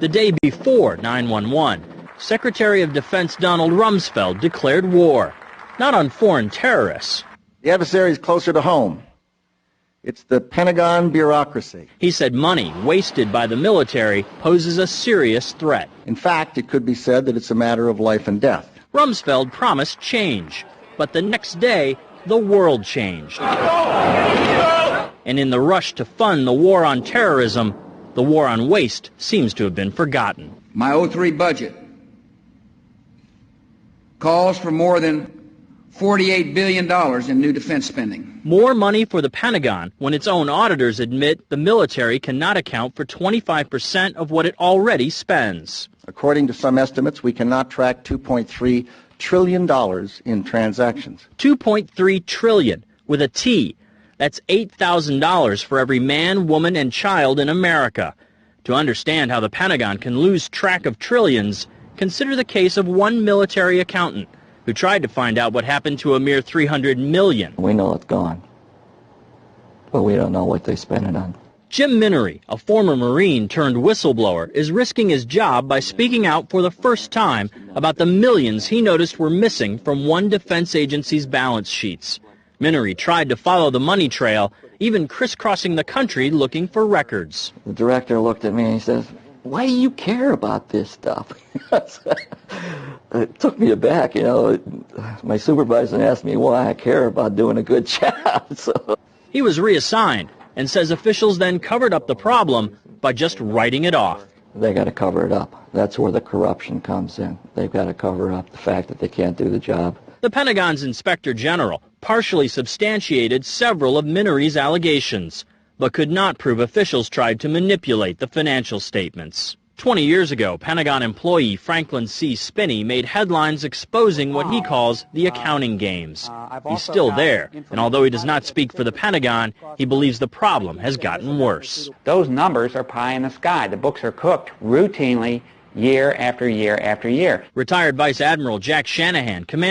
The day before 9/11, Secretary of Defense Donald Rumsfeld declared war, not on foreign terrorists. The adversary is closer to home. It's the Pentagon bureaucracy. He said money wasted by the military poses a serious threat. In fact, it could be said that it's a matter of life and death. Rumsfeld promised change, but the next day, the world changed. And in the rush to fund the war on terrorism, the war on waste seems to have been forgotten. My 03 budget calls for more than $48 billion in new defense spending. More money for the Pentagon when its own auditors admit the military cannot account for 25% of what it already spends. According to some estimates, we cannot track $2.3 trillion in transactions. $2.3 trillion with a T. That's $8,000 for every man, woman, and child in America. To understand how the Pentagon can lose track of trillions, consider the case of one military accountant who tried to find out what happened to a mere $300 million. We know it's gone, but we don't know what they spent it on. Jim Minery, a former Marine turned whistleblower, is risking his job by speaking out for the first time about the millions he noticed were missing from one defense agency's balance sheets. Minery tried to follow the money trail, even crisscrossing the country looking for records. The director looked at me and he says, "Why do you care about this stuff?" It took me aback, you know. My supervisor asked me why I care about doing a good job. So he was reassigned and says officials then covered up the problem by just writing it off. They got to cover it up. That's where the corruption comes in. They've got to cover up the fact that they can't do the job. The Pentagon's Inspector General partially substantiated several of Minery's allegations, but could not prove officials tried to manipulate the financial statements. 20 years ago, Pentagon employee Franklin C. Spinney made headlines exposing what he calls the accounting games. He's still there, and although he does not speak for the Pentagon, he believes the problem has gotten worse. Those numbers are pie in the sky. The books are cooked routinely year after year after year. Retired Vice Admiral Jack Shanahan, commander